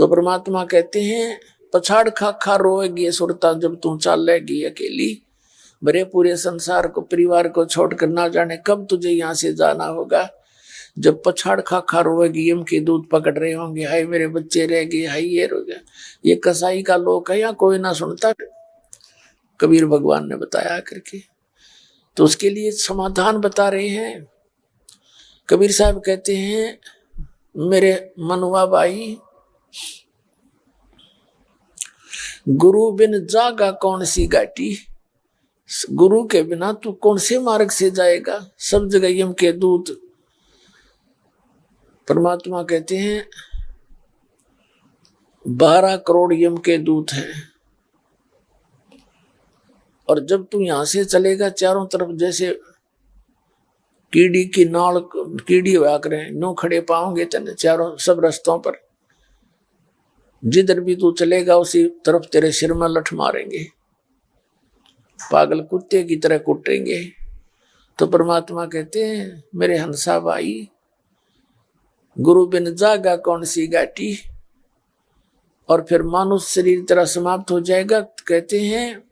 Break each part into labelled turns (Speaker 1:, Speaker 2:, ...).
Speaker 1: तो परमात्मा कहते हैं पछाड़ खा खा रोएगी सुरता जब तू चालेगी अकेली, बड़े पूरे संसार को परिवार को छोड़कर ना जाने कब तुझे यहाँ से जाना होगा। जब पछाड़ खा खा रोएगी, यम के दूध पकड़ रहे होंगे, हाय मेरे बच्चे रह गए, हाय ये रो गया। ये कसाई का लोक है, या कोई ना सुनता, कबीर भगवान ने बताया करके। तो उसके लिए समाधान बता रहे हैं। कबीर साहब कहते हैं मेरे मनुआ भाई, गुरु बिन जागा कौन सी घाटी, गुरु के बिना तू कौन से मार्ग से जाएगा, सब जगह यम के दूत। परमात्मा कहते हैं 12 करोड़ यम के दूत हैं, और जब तू यहां से चलेगा चारों तरफ जैसे कीड़ी की नाल, कीड़ी हुआ करें नो खड़े पाओगे तेने चारों सब रास्तों पर, जिधर भी तू चलेगा उसी तरफ तेरे सिर में लठ मारेंगे, पागल कुत्ते की तरह कुटेंगे। तो परमात्मा कहते हैं मेरे हंसा भाई, गुरु बिन जागा कौन सी घाटी, और फिर मानुष शरीर तेरा समाप्त हो जाएगा। कहते हैं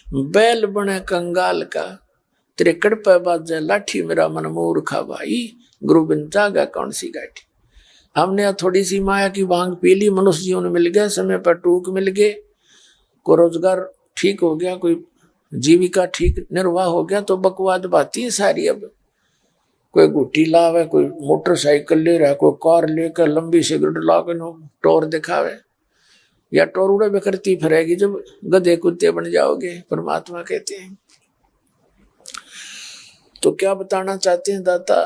Speaker 1: बैल बने कंगाल का, तेरे कड़ पे बाजे लाठी मेरा मन मूर्खा भाई, गुरु बिन जागा कौन सी घाटी। हमने थोड़ी सी माया की भांग पी ली, मनुष्य जीवन मिल गया, समय पर टूक मिल गए, कोई रोजगार ठीक हो गया, कोई जीविका ठीक निर्वाह हो गया, तो बकवाद बाती है सारी। अब कोई गुट्टी लावे, कोई मोटरसाइकिल ले रहा है, कोई कार लेकर लंबी सिगरेट लाकर टोर दिखावे, या टोर उड़े बिखरती फिरेगी जब गधे कुत्ते बन जाओगे। परमात्मा कहते हैं तो क्या बताना चाहते हैं दाता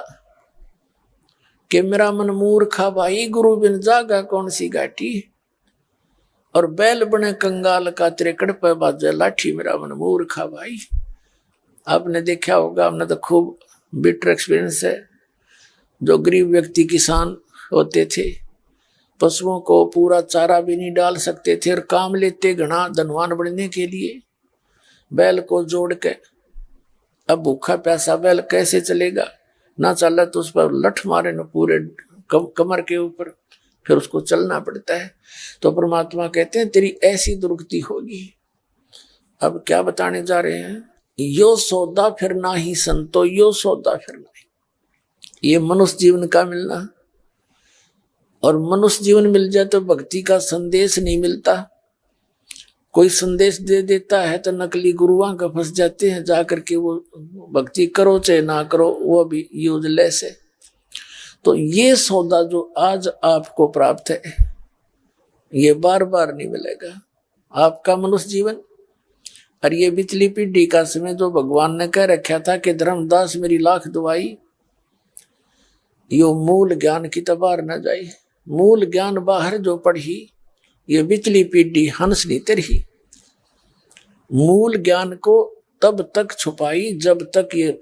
Speaker 1: कि मेरा मन मूर्खा भाई, गुरु बिन जागा कौन सी घाटी, और बैल बने कंगाल का, तेरे कड़ पे बाजे लाठी मेरा मन मूर्खा भाई। आपने देखा होगा, हमने तो खूब बिटर एक्सपीरियंस है। जो गरीब व्यक्ति किसान होते थे, पशुओं को पूरा चारा भी नहीं डाल सकते थे और काम लेते घना धनवान बनने के लिए बैल को जोड़ के। अब भूखा प्यासा बैल कैसे चलेगा, ना चला तो उस पर लठ मारे न पूरे कमर के ऊपर, फिर उसको चलना पड़ता है। तो परमात्मा कहते हैं तेरी ऐसी दुर्गति होगी। अब क्या बताने जा रहे हैं, यो सौदा फिर ना ही संतो, यो सौदा फिर ना ही। ये मनुष्य जीवन का मिलना, और मनुष्य जीवन मिल जाए तो भक्ति का संदेश नहीं मिलता। कोई संदेश दे देता है तो नकली गुरुओं का फंस जाते हैं, जाकर के वो भक्ति करो चाहे ना करो वो भी यूजलेस है। तो ये सौदा जो आज आपको प्राप्त है ये बार बार नहीं मिलेगा, आपका मनुष्य जीवन। और ये बिचली पीढ़ी का समय जो भगवान ने कह रखा था कि धर्मदास मेरी लाख दुआई, यो मूल ज्ञान की तबार न जाई। मूल ज्ञान बाहर जो पढ़ी, ये बिचली पीढ़ी हंस नहीं तरही। मूल ज्ञान को तब तक छुपाई जब तक ये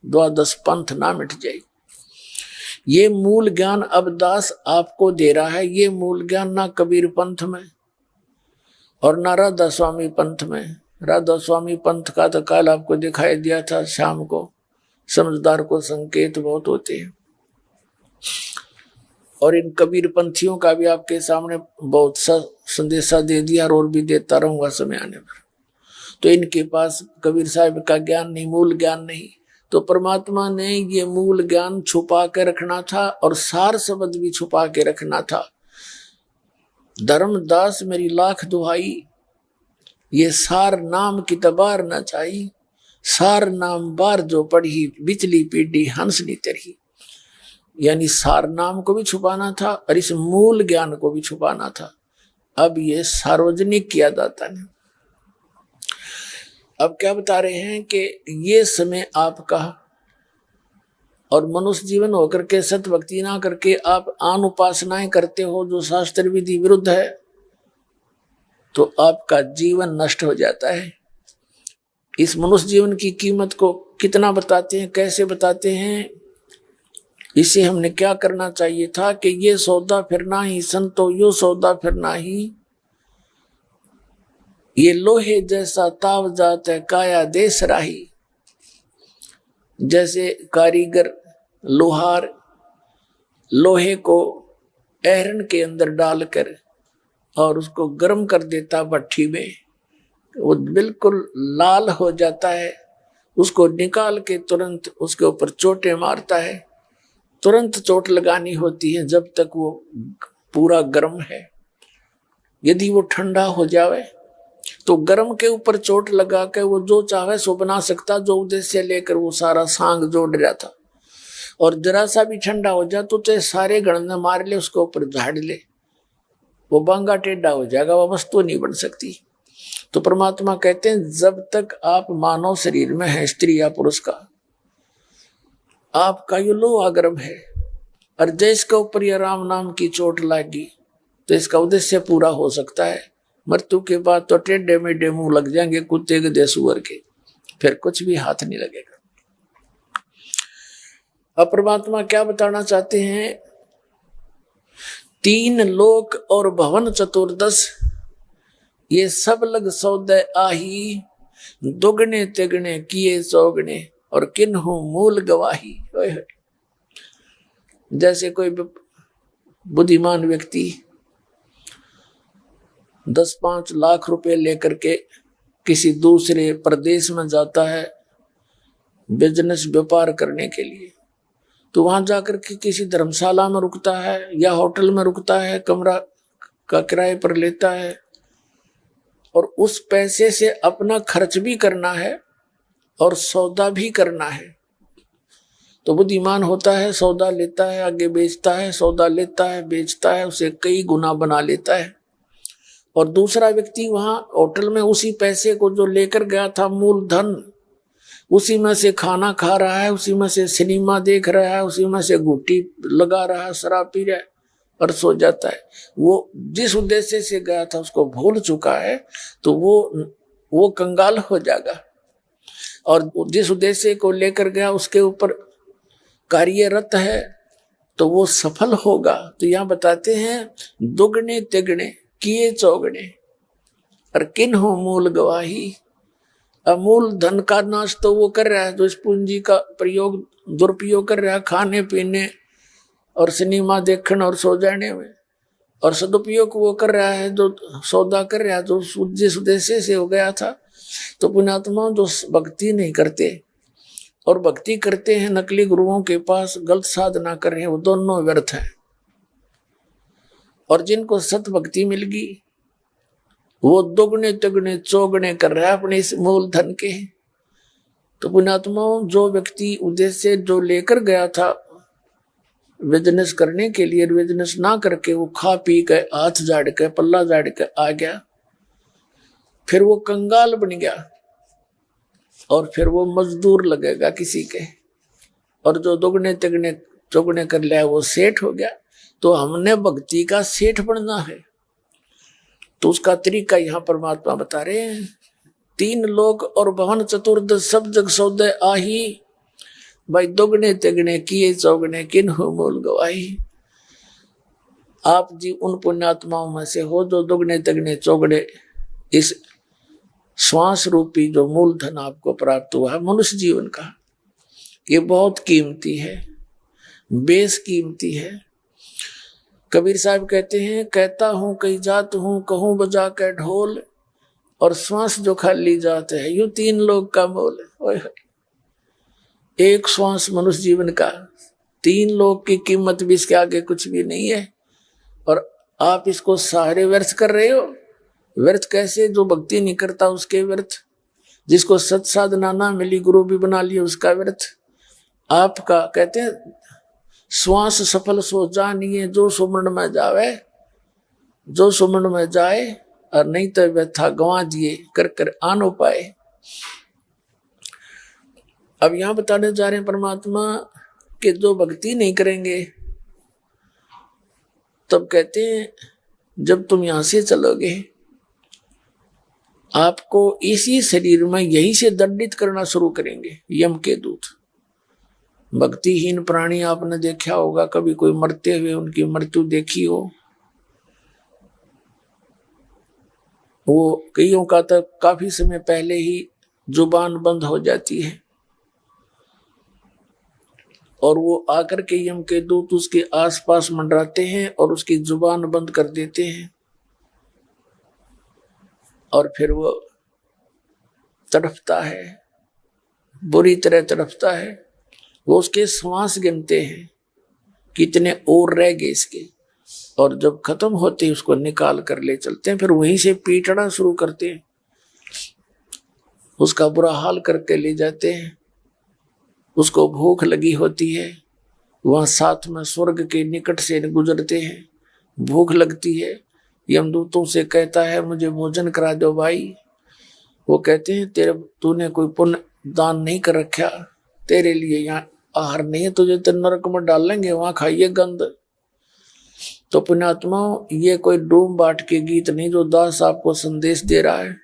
Speaker 1: द्वादश पंथ ना मिट जाए। ये मूल ज्ञान अब दास आपको दे रहा है। ये मूल ज्ञान ना कबीर पंथ में और ना राधा स्वामी पंथ में। राधा स्वामी पंथ का तो काल आपको दिखाई दिया था शाम को, समझदार को संकेत बहुत होते हैं। और इन कबीर पंथियों का भी आपके सामने बहुत सा संदेशा दे दिया और भी देता रहूंगा समय आने पर। तो इनके पास कबीर साहब का ज्ञान नहीं, मूल ज्ञान नहीं। तो परमात्मा ने ये मूल ज्ञान छुपा के रखना था और सार शब्द भी छुपा के रखना था। धर्मदास मेरी लाख दुहाई, ये सार नाम की तबार न चाही। सार नाम बार जो पढ़ी, बिचली पीढ़ी हंस नी तरही। यानी सार नाम को भी छुपाना था और इस मूल ज्ञान को भी छुपाना था। अब ये सार्वजनिक किया जाता है। अब क्या बता रहे हैं कि ये समय आपका, और मनुष्य जीवन होकर के सत भक्ति ना करके आप आन उपासनाएं करते हो जो शास्त्र विधि विरुद्ध है, तो आपका जीवन नष्ट हो जाता है। इस मनुष्य जीवन की कीमत को कितना बताते हैं, कैसे बताते हैं, इसे हमने क्या करना चाहिए था कि ये सौदा फिर ना ही संतो, यो सौदा फिर ना ही। ये लोहे जैसा ताव जात है काया देश राही। जैसे कारीगर लोहार लोहे को अहरन के अंदर डालकर और उसको गर्म कर देता भट्ठी में, वो बिल्कुल लाल हो जाता है। उसको निकाल के तुरंत उसके ऊपर चोटें मारता है। तुरंत चोट लगानी होती है जब तक वो पूरा गर्म है। यदि वो ठंडा हो जावे तो गर्म के ऊपर चोट लगा के वो जो चाहे सो बना सकता, जो उद्देश्य लेकर वो सारा सांग जोड़ रहा था। और जरा सा भी ठंडा हो जाए तो चाहे सारे गण मार ले, उसके ऊपर झाड़ ले, वो बांगा टेढ़ा हो जाएगा, वो वस्तु नहीं बन सकती। तो परमात्मा कहते हैं जब तक आप मानव शरीर में है, स्त्री या पुरुष का, आपका ये लोहा गर्म है, और जिसके ऊपर ये राम नाम की चोट लगी तो इसका उद्देश्य पूरा हो सकता है। मृत्यु के बाद तो टेढ़े मेढ़े मुंह लग जाएंगे कुत्ते के देसुअर के, फिर कुछ भी हाथ नहीं लगेगा। अब परमात्मा क्या बताना चाहते हैं? 3 लोक और भवन चतुर्दश, ये सब लग सौदे आही, दुगने तिगने किए चौगने, और किन्हु मूल गवाही। जैसे कोई बुद्धिमान व्यक्ति 10-5 लाख रुपए लेकर के किसी दूसरे प्रदेश में जाता है बिजनेस व्यापार करने के लिए, तो वहां जाकर के किसी धर्मशाला में रुकता है या होटल में रुकता है, कमरा का किराए पर लेता है, और उस पैसे से अपना खर्च भी करना है और सौदा भी करना है। तो बुद्धिमान होता है, सौदा लेता है, आगे बेचता है, सौदा लेता है, बेचता है, उसे कई गुना बना लेता है। और दूसरा व्यक्ति वहां होटल में उसी पैसे को जो लेकर गया था मूल धन, उसी में से खाना खा रहा है, उसी में से सिनेमा देख रहा है, उसी में से घुट्टी लगा रहा है, शराब पी रहा है और सो जाता है। वो जिस उद्देश्य से गया था उसको भूल चुका है, तो वो कंगाल हो जाएगा। और जिस उद्देश्य को लेकर गया उसके ऊपर कार्यरत है तो वो सफल होगा। तो यहाँ बताते हैं दुगने तिगने किए चौगने, और किन्हु मूल गवाही। अमूल धन का नाश तो वो कर रहा है जो इस पूंजी का प्रयोग दुरुपयोग कर रहा है खाने पीने और सिनेमा देखने और सो जाने में, और सदुपयोग वो कर रहा है जो सौदा कर रहा है जो जिस उद्देश्य से हो गया था। तो पुण्यात्मा जो भक्ति नहीं करते और भक्ति करते हैं नकली गुरुओं के पास, गलत साधना कर रहे हैं, वो दोनों व्यर्थ है। और जिनको सत भक्ति मिल गई वो दुगने तिगने चौगने कर रहा है अपने इस मूल धन के। तो पुण्यात्मा जो व्यक्ति उद्देश्य जो लेकर गया था बिजनेस करने के लिए, बिजनेस ना करके वो खा पी के हाथ झाड़ के पल्ला झाड़ के आ गया, फिर वो कंगाल बन गया और फिर वो मजदूर लगेगा किसी के। और जो दुगने तिगने चौगने कर लिया वो सेठ हो गया। तो हमने भक्ति का सेठ बनना है, तो उसका तरीका यहाँ परमात्मा बता रहे हैं। 3 लोक और भवन चतुर्दश सब जग सौदे आही, भाई दुगने तिगने किए चौगने किन्हु मूल गवाही। आप जी उन पुण्यात्माओं में से हो जो दुगने तिगने चौगने इस श्वास रूपी जो मूल धन आपको प्राप्त हुआ है मनुष्य जीवन का, ये बहुत कीमती है, बेस कीमती है। कबीर साहब कहते हैं, कहता हूं कई जात हूं, कहूं बजा के ढोल, और श्वास जो खाली जाते है यूं 3 लोग का मोल। एक श्वास मनुष्य जीवन का 3 लोग की कीमत भी इसके आगे कुछ भी नहीं है। और आप इसको सारे व्यर्थ कर रहे हो। व्यर्थ कैसे? जो भक्ति नहीं करता उसके व्यर्थ, जिसको सत साधना ना मिली गुरु भी बना लिया उसका व्यर्थ। आपका कहते हैं श्वास सफल सो जानिए, जो सुमरण में जावे, जो सुमरण में जाए, और नहीं तो व्यथा गंवा दिए कर कर आनो पाए। अब यहां बताने जा रहे हैं परमात्मा कि जो भक्ति नहीं करेंगे, तब कहते हैं जब तुम यहां से चलोगे आपको इसी शरीर में यहीं से दंडित करना शुरू करेंगे यम के दूत। भक्तिहीन प्राणी आपने देखा होगा, कभी कोई मरते हुए उनकी मृत्यु देखी हो, वो कईयों का तो काफी समय पहले ही जुबान बंद हो जाती है। और वो आकर के यम के दूत उसके आसपास मंडराते हैं और उसकी जुबान बंद कर देते हैं, और फिर वो तड़पता है, बुरी तरह तड़पता है। वो उसके श्वास गिनते हैं कितने और रह गए इसके, और जब खत्म होते हैं उसको निकाल कर ले चलते हैं, फिर वहीं से पीटना शुरू करते हैं, उसका बुरा हाल करके ले जाते हैं। उसको भूख लगी होती है, वहां साथ में स्वर्ग के निकट से गुजरते हैं, भूख लगती है, यमदूतों से कहता है मुझे भोजन करा दो भाई। वो कहते हैं तूने कोई पुण्य दान नहीं कर रखा, तेरे लिए यहाँ आहार नहीं है, तुझे तो नरक में डालेंगे, वहां खाइए गंध। तो पुण्यात्माओं, ये कोई डूम बाट के गीत नहीं जो दास आपको संदेश दे रहा है।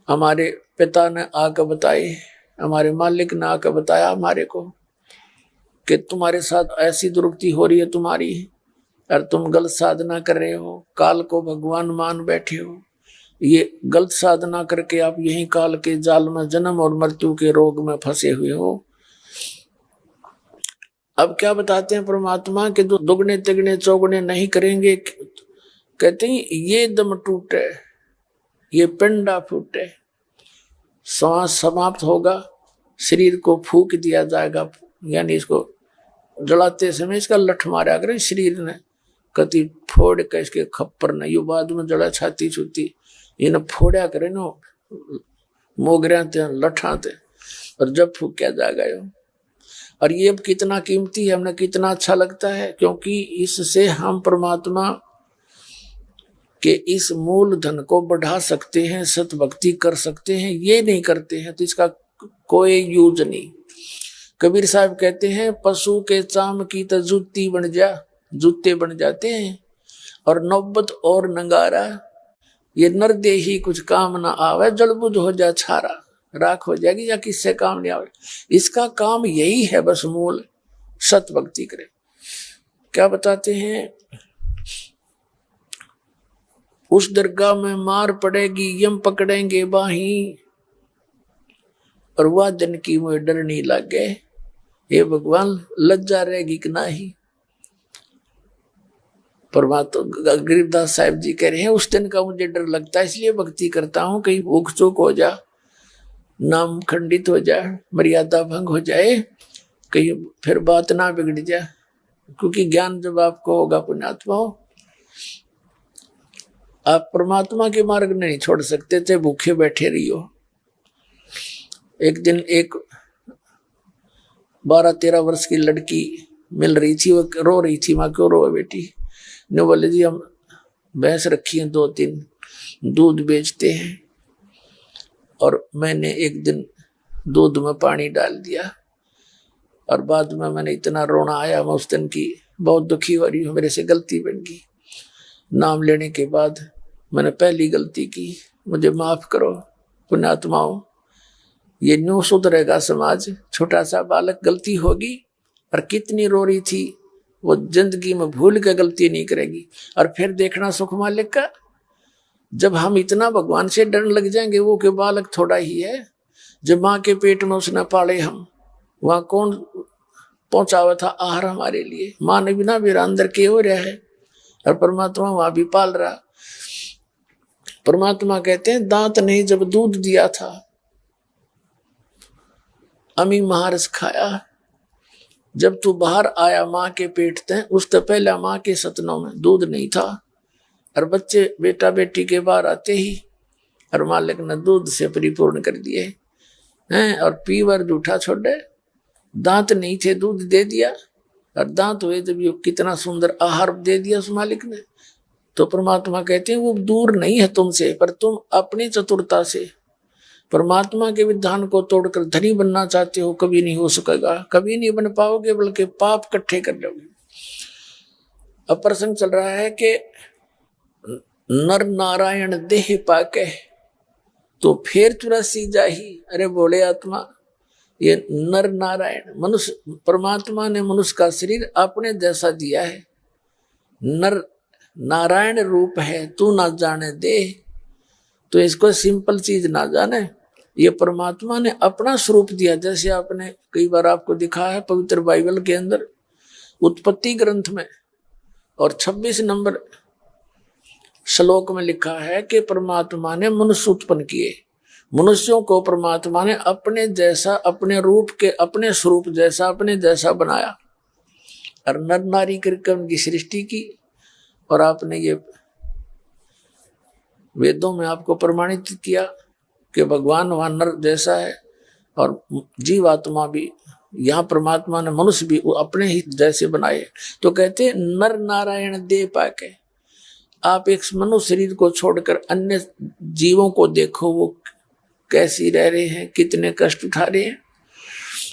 Speaker 1: हमारे पिता ने आकर बताए, हमारे मालिक ने आकर बताया हमारे को कि तुम्हारे साथ ऐसी दुर्गति हो रही है तुम्हारी, और तुम गलत साधना कर रहे हो, काल को भगवान मान बैठे हो। ये गलत साधना करके आप यही काल के जाल में जन्म और मृत्यु के रोग में फंसे हुए हो। अब क्या बताते हैं परमात्मा के जो दुगने तिगने चौगने नहीं करेंगे, कहते हैं ये दम टूटे, ये पिंडा फूटे, सांस समाप्त होगा, शरीर को फूक दिया जाएगा, यानी इसको जलाते समय इसका लठ मारा करें शरीर ने, कति फोड़ के इसके खप्पर न, यू बाद में जड़ा छाती छूती, इन फोड़ा करे नो मोगरिया ते लठा ते, और जब फूक्या जाएगा यो। और ये अब कितना कीमती है, हमने कितना अच्छा लगता है, क्योंकि इससे हम परमात्मा के इस मूल धन को बढ़ा सकते हैं, सत भक्ति कर सकते हैं। ये नहीं करते हैं तो इसका कोई यूज नहीं। कबीर साहब कहते हैं पशु के चाम की तो जूती बन जा, जूते बन जाते हैं, और नौबत और नंगारा, ये नर दे ही कुछ काम ना आवे, जड़बुझ हो जा छारा, राख हो जाएगी या किससे काम नहीं आवे। इसका काम यही है बस, मूल सत भक्ति करे। क्या बताते हैं, उस दरगाह में मार पड़ेगी, यम पकड़ेंगे बाही, और वह दिन की मुझे डर नहीं लगे, ये भगवान लज्जा रहेगी कि नहीं। परमात्मा गरीबदास साहिब जी कह रहे हैं उस दिन का मुझे डर लगता है, इसलिए भक्ति करता हूं, कहीं भूख चूक हो जा, नाम खंडित हो जाए, मर्यादा भंग हो जाए, कहीं फिर बात ना बिगड़ जाए, क्योंकि ज्ञान जब आपको होगा पुण्यात्मा, आप परमात्मा के मार्ग नहीं छोड़ सकते थे, भूखे बैठे रहियो। एक दिन एक 12-13 वर्ष की लड़की मिल रही थी, वो रो रही थी, माँ क्यों रो बेटी? ने बोले जी हम भैंस रखी हैं 2-3, दूध बेचते हैं, और मैंने एक दिन दूध में पानी डाल दिया, और बाद में मैंने इतना रोना आया, मैं उस दिन की बहुत दुखी हो रही हूँ, मेरे से गलती बन गई। नाम लेने के बाद मैंने पहली गलती की, मुझे माफ करो पुण्यात्माओं। ये न्यू सुधरेगा समाज, छोटा सा बालक गलती होगी, और कितनी रो रही थी, वो जिंदगी में भूल के गलती नहीं करेगी। और फिर देखना सुख मालिक का, जब हम इतना भगवान से डरने लग जाएंगे, वो के बालक थोड़ा ही है, जब माँ के पेट में उसने पाले हम, वहां कौन पहुंचावा था आहार हमारे लिए? माँ ने बिना मेरा अंदर के हो रहा है, और परमात्मा वहां भी पाल रहा। परमात्मा कहते हैं दांत ने जब दूध दिया था, अमी महारस खाया, जब तू बाहर आया माँ के पेट से, उससे पहले माँ के सतनों में दूध नहीं था, और बच्चे बेटा बेटी के बाहर आते ही और मालिक ने दूध से परिपूर्ण कर दिए हैं, और पीवर जूठा छोड़े, दांत नहीं थे दूध दे दिया, और दांत हुए जब ये कितना सुंदर आहार दे दिया उस मालिक ने। तो परमात्मा कहते हैं वो दूर नहीं है तुमसे, पर तुम अपनी चतुरता से परमात्मा के विधान को तोड़कर धनी बनना चाहते हो, कभी नहीं हो सकेगा, कभी नहीं बन पाओगे, बल्कि पाप इकट्ठे कर लोगे। अब प्रसंग चल रहा है कि नर नारायण देह पाके तो फिर 84 जाही। अरे बोले आत्मा, ये नर नारायण मनुष्य, परमात्मा ने मनुष्य का शरीर अपने जैसा दिया है, नर नारायण रूप है, तू ना जाने दे। तो इसको सिंपल चीज ना जाने, ये परमात्मा ने अपना स्वरूप दिया। जैसे आपने कई बार आपको दिखा है पवित्र बाइबल के अंदर उत्पत्ति ग्रंथ में और 26 नंबर श्लोक में लिखा है कि परमात्मा ने मनुष्य उत्पन्न किए। मनुष्यों को परमात्मा ने अपने जैसा, अपने रूप के, अपने स्वरूप जैसा, अपने जैसा बनाया और नर नारी करके उनकी सृष्टि की। और आपने ये वेदों में आपको प्रमाणित किया कि भगवान वहां नर जैसा है और जीवात्मा भी, यहाँ परमात्मा ने मनुष्य भी अपने ही जैसे बनाए। तो कहते नर नारायण दे पाके, आप एक मनुष्य शरीर को छोड़कर अन्य जीवों को देखो, वो कैसी रह रहे हैं, कितने कष्ट उठा रहे हैं।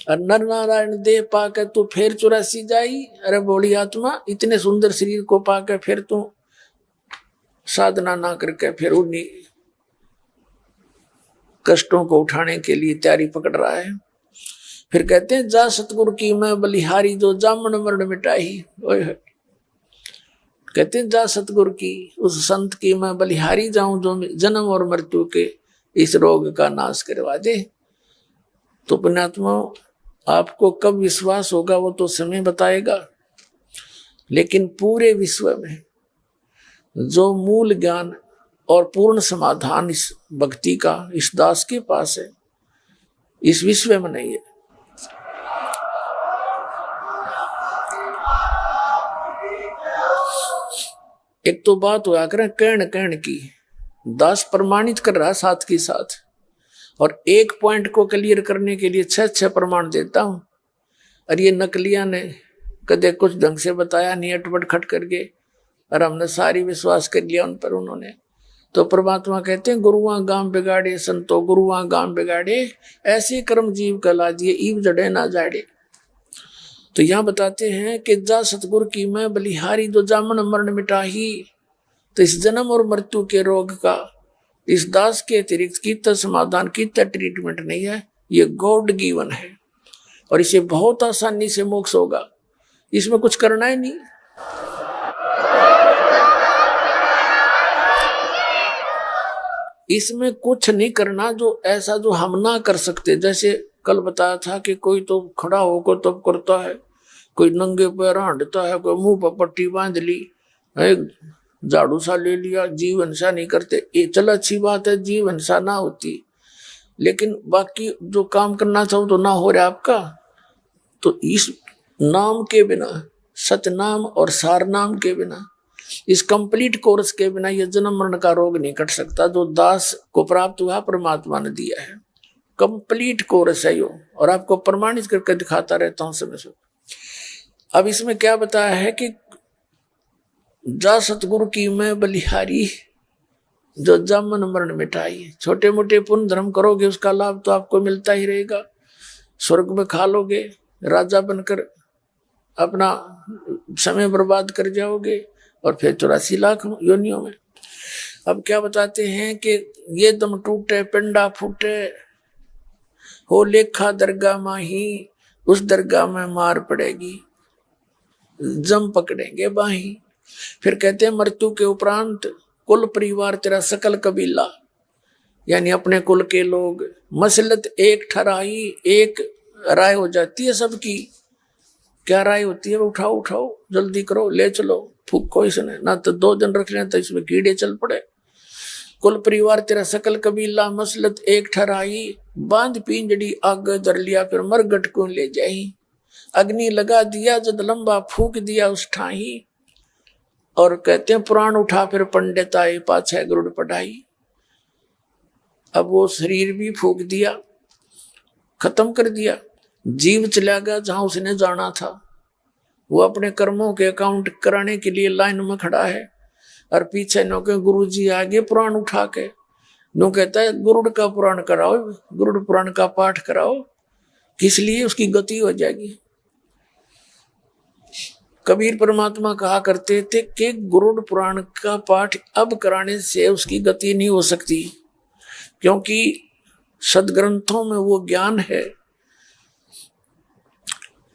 Speaker 1: और नर नारायण देह पाकर तू फिर 84 जाई। अरे बोली आत्मा, इतने सुंदर शरीर को पाकर फिर तू साधना ना करके फिर उन्हीं कष्टों को उठाने के लिए तैयारी पकड़ रहा है। फिर कहते हैं जा सतगुरु की मैं बलिहारी, जो जामन मरण मिटाई। कहते हैं जा सतगुरु की, उस संत की मैं बलिहारी जाऊं जो जन्म और मृत्यु के इस रोग का नाश करवा दे। तो पुण्यात्मा, आपको कब विश्वास होगा वो तो समय बताएगा, लेकिन पूरे विश्व में जो मूल ज्ञान और पूर्ण समाधान इस भक्ति का इस दास के पास है, इस विश्व में नहीं है। एक तो बात हुआ करें कहन की, दास प्रमाणित कर रहा साथ के साथ, और एक पॉइंट को क्लियर करने के लिए 6 प्रमाण देता हूं। और ये नकलिया ने कदे कुछ ढंग से बताया नहीं, अटपट खट करके, और हमने सारी विश्वास कर लिया उन पर उन्होंने। तो परमात्मा कहते हैं गुरुआ गांव बिगाड़े संतो, गुरुआ गांव बिगाड़े, ऐसे कर्म जीव कहला दिए, ईव जड़े ना जाड़े। तो यहाँ बताते हैं कि जा सतगुरु की मैं बलिहारी, जो जामन मरण मिटाही। तो इस जन्म और मृत्यु के रोग का इस दास के अतिरिक्त कितना समाधान, कितना ट्रीटमेंट नहीं है, ये गॉड गिवन है और इसे बहुत आसानी से मोक्ष होगा। इसमें कुछ करना ही नहीं। इसमें कुछ नहीं करना जो ऐसा जो हम ना कर सकते। जैसे कल बताया था कि कोई तो खड़ा होकर तब करता है, कोई नंगे पैर हंडता है, कोई मुंह पर पट्टी बांध ली, झाड़ू सा ले लिया, जीव हिंसा नहीं करते। ये चल अच्छी बात है, जीव हिंसा ना होती, लेकिन बाकी जो काम करना चाहो तो ना हो रहा आपका। तो इस नाम के बिना, सतनाम और सार नाम के बिना, इस कंप्लीट कोर्स के बिना ये जन्म मरण का रोग नहीं कट सकता जो दास को प्राप्त हुआ, परमात्मा ने दिया है। कंप्लीट कोर्स है यो, और आपको प्रमाणित करके दिखाता रहता हूं समय से। अब इसमें क्या बताया है कि जा सतगुरु की मैं बलिहारी, जो जामन मरण मिटाई। छोटे मोटे पुण्य धर्म करोगे उसका लाभ तो आपको मिलता ही रहेगा, स्वर्ग में खा लोगे, राजा बनकर अपना समय बर्बाद कर जाओगे और फिर 84 लाख योनियों में। अब क्या बताते हैं कि ये दम टूटे पिंडा फूटे, हो लेखा दरगाह माही, उस दरगाह में मार पड़ेगी, जम पकड़ेंगे बाही। फिर कहते हैं मृत्यु के उपरांत कुल परिवार तेरा सकल कबीला, यानी अपने कुल के लोग, मसलत एक ठराई, एक राय हो जाती है सबकी। क्या राय होती है? उठाओ उठाओ, जल्दी करो, ले चलो, फूको इसने, ना तो 2 दिन रख लें तो इसमें कीड़े चल पड़े। कुल परिवार तेरा सकल कबीला, मसलत एक ठराई, बांध पिंजड़ी आग धर लिया, फिर मरगट को ले जाई। अग्नि लगा दिया जद लंबा फूक दिया उस ठाही। और कहते हैं पुराण उठा फिर पंडित आए, पाछे गरुड़ पढ़ाई। अब वो शरीर भी फूक दिया, खत्म कर दिया, जीव चला गया जहां उसने जाना था। वो अपने कर्मों के अकाउंट कराने के लिए लाइन में खड़ा है, और पीछे नो के गुरु जी आगे पुराण उठा के नो कहता है गुरुड़ का पुराण कराओ, गुरुड़ पुराण का पाठ कराओ। किस लिए? उसकी गति हो जाएगी। कबीर परमात्मा कहा करते थे कि गुरुड़ पुराण का पाठ अब कराने से उसकी गति नहीं हो सकती, क्योंकि सदग्रंथों में वो ज्ञान है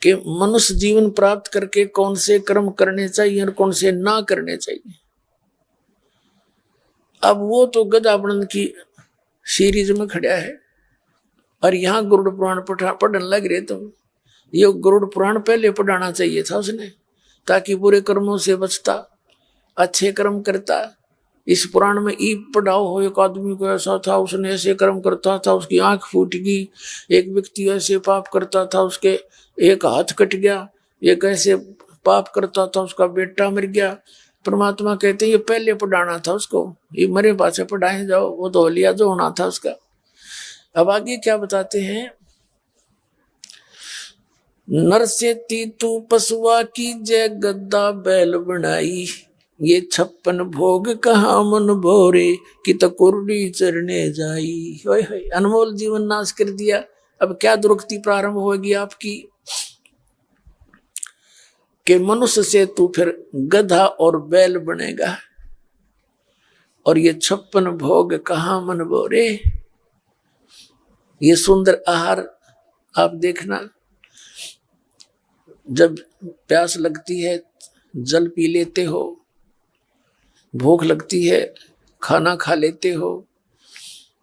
Speaker 1: कि मनुष्य जीवन प्राप्त करके कौन से कर्म करने चाहिए और कौन से ना करने चाहिए। अब वो तो गदाबंद की सीरीज में खड़ा है, और यहाँ गरुड़ पुराण पढ़ने लग रहे तुम। ये गरुड़ पुराण पहले पढ़ाना चाहिए था उसने, ताकि बुरे कर्मों से बचता, अच्छे कर्म करता। इस पुराण में ई पढ़ाओ हो, एक आदमी को ऐसा था, उसने ऐसे कर्म करता था, उसकी आंख फूट गई। एक व्यक्ति ऐसे पाप करता था, उसके एक हाथ कट गया। एक ऐसे पाप करता था, उसका बेटा मर गया। परमात्मा कहते हैं ये पहले पढ़ाना था उसको, ये मरे पासे पढ़ाए जाओ, वो तो लिया जो होना था उसका। अब आगे क्या बताते हैं, नर से तीतू पशुआ की जय गद्दा बैल बनाई, ये 56 भोग कहाँ मन भोरे कि तो कुर्डी चरने जाई। होय होय, अनमोल जीवन नाश कर दिया। अब क्या दुर्गति प्रारंभ होगी आपकी कि मनुष्य से तू फिर गधा और बैल बनेगा, और ये 56 भोग कहाँ मन भोरे। ये सुंदर आहार आप देखना, जब प्यास लगती है जल पी लेते हो, भूख लगती है खाना खा लेते हो,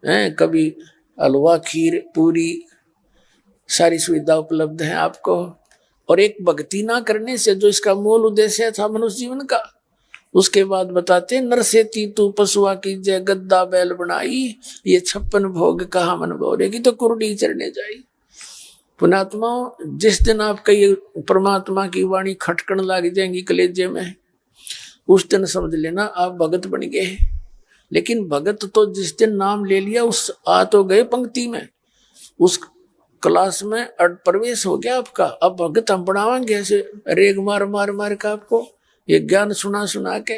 Speaker 1: कभी हलवा खीर पूरी सारी सुविधा उपलब्ध है आपको। और एक भक्ति ना करने से जो इसका मूल उद्देश्य था मनुष्य जीवन का, उसके बाद बताते नर से तीतू पशुआ की जय गद्दा बैल बनाई, ये 56 भोग कहाँ मन भोरेगी तो कुर्डी चरने जाई। पुणात्मा, जिस दिन आपका ये परमात्मा की वाणी खटकन लग जाएंगी कलेजे में, उस दिन समझ लेना आप भगत बन गए। लेकिन भगत तो जिस दिन नाम ले लिया उस आ तो गए पंक्ति में, उस क्लास में प्रवेश हो गया आपका। अब भगत हम बढ़ावाएंगे ऐसे रेग मार मार मार का आपको ये ज्ञान सुना सुना के।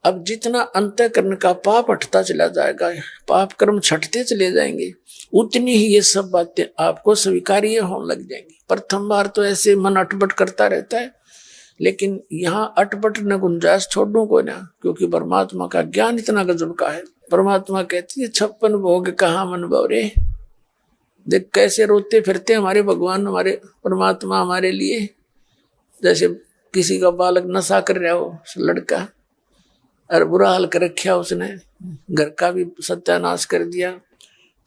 Speaker 1: अब जितना अंतःकरण का पाप हटता चला जाएगा, पाप कर्म छटते चले जाएंगे, उतनी ही ये सब बातें आपको स्वीकार्य होने लग जाएंगी। प्रथम बार तो ऐसे मन अटपट करता रहता है, लेकिन यहाँ अटपट न गुंजाइश छोड़ू को ना, क्योंकि परमात्मा का ज्ञान इतना गजब का है। परमात्मा कहती है 56 भोग कहाँ मन भोरे। देख कैसे रोते फिरते हमारे भगवान, हमारे परमात्मा हमारे लिए। जैसे किसी का बालक नशा कर रहा हो, लड़का, और बुरा हाल कर रखा उसने, घर का भी सत्यानाश कर दिया,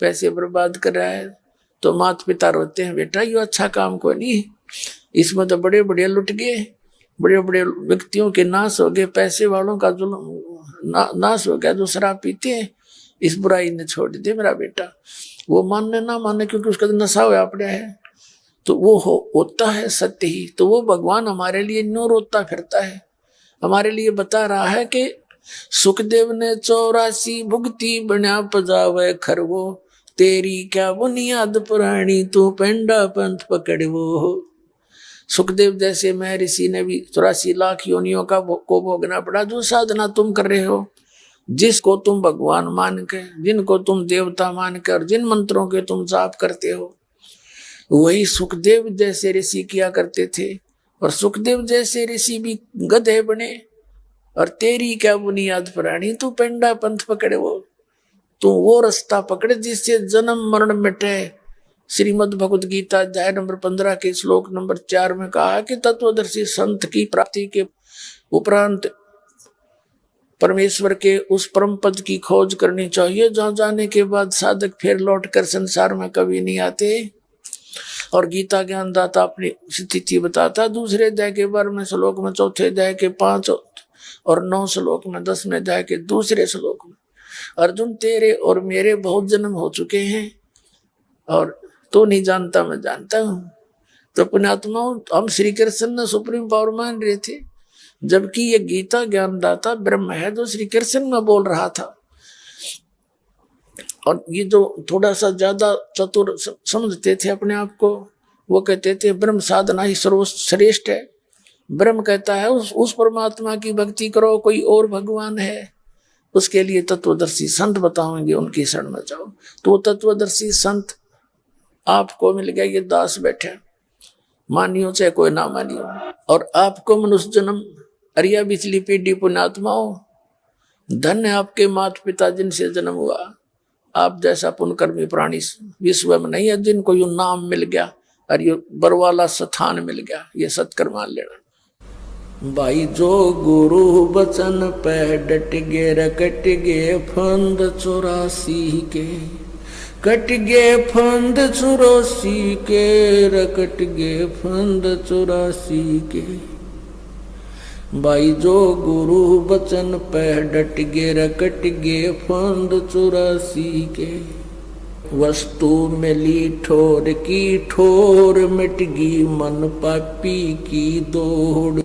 Speaker 1: पैसे बर्बाद कर रहा है, तो माता पिता रोते हैं, बेटा ये अच्छा काम को नहीं, इसमें तो बड़े बड़े लुट गए, बड़े बड़े व्यक्तियों के नाश हो गए, पैसे वालों का जुल्म नाश हो गया जो शराब पीते हैं, इस बुराई ने छोड़ दे मेरा बेटा। वो मानने ना माने क्योंकि उसका तो नशा हुआ पड़ा है, तो वो होता है सत्य ही। तो वो भगवान हमारे लिए न्यू रोता फिरता है, हमारे लिए बता रहा है कि सुखदेव ने 84 भुगती बना पजावे खरवो, तेरी क्या बुनियाद पुरानी तू पेंडा पंथ पकड़वो। सुखदेव जैसे मैं ऋषि ने भी 84 लाख योनियों का को भोगना पड़ा। जो साधना तुम कर रहे हो, जिसको तुम भगवान मान के, जिनको तुम देवता मान कर, जिन मंत्रों के तुम जाप करते हो, वही सुखदेव जैसे ऋषि किया करते थे। और सुखदेव जैसे ऋषि भी गधे बने। और तेरी क्या बुनियाद पुरानी तू पेंडा पंथ पकड़े, तू वो रास्ता पकड़े जिससे जन्म मरण मिटे। श्रीमद् भगवद गीता अध्याय नंबर 15 के श्लोक नंबर 4 में कहा कि तत्वदर्शी संत की प्राप्ति के उपरांत परमेश्वर के उस परम पद की खोज करनी चाहिए, जहां जाने के बाद साधक फिर लौटकर संसार में कभी नहीं आते। और गीता ज्ञान दाता अपनी स्थिति बताता दूसरे अध्याय के 12वें श्लोक में, चौथे अध्याय के 5 और 9 श्लोक में, 10वें अध्याय के दूसरे श्लोक में, अर्जुन तेरे और मेरे बहुत जन्म हो चुके हैं और तो नहीं जानता मैं जानता हूं। तो पुण्यात्मा, हम श्री कृष्ण ने सुप्रीम पावर मान रहे थे, जबकि ये गीता ज्ञानदाता ब्रह्म है जो श्री कृष्ण में बोल रहा था। और ये जो थोड़ा सा ज्यादा चतुर समझते थे अपने आप को, वो कहते थे ब्रह्म साधना ही सर्वश्रेष्ठ है। ब्रह्म कहता है उस परमात्मा की भक्ति करो, कोई और भगवान है उसके लिए तत्वदर्शी संत बताओगे, उनकी शरण में जाओ। तो वो तत्वदर्शी संत आपको मिल गया, ये दास बैठे, मानियो चाहे कोई ना मानियो। और आपको मनुष्य जन्म अरिया बिचली पीढ़ी पुण्यात्माओं, धन्य आपके माता पिता जिनसे जन्म हुआ। आप जैसा पुण्यकर्मी प्राणी विश्व में नहीं है जिनको यू नाम मिल गया और ये बरवाला स्थान मिल गया। ये सत्कर मान लेना भाई। जो गुरु बचन पे डट गे रकट गे फंद 84 के, कट गे फंद 84 के, रकट गे फंद 84 के। भाई जो गुरु बचन पे डट गे, रकट गे फंद 84 के। वस्तु मिली ठोर की ठोर, मिट गई मन पापी की दौड़।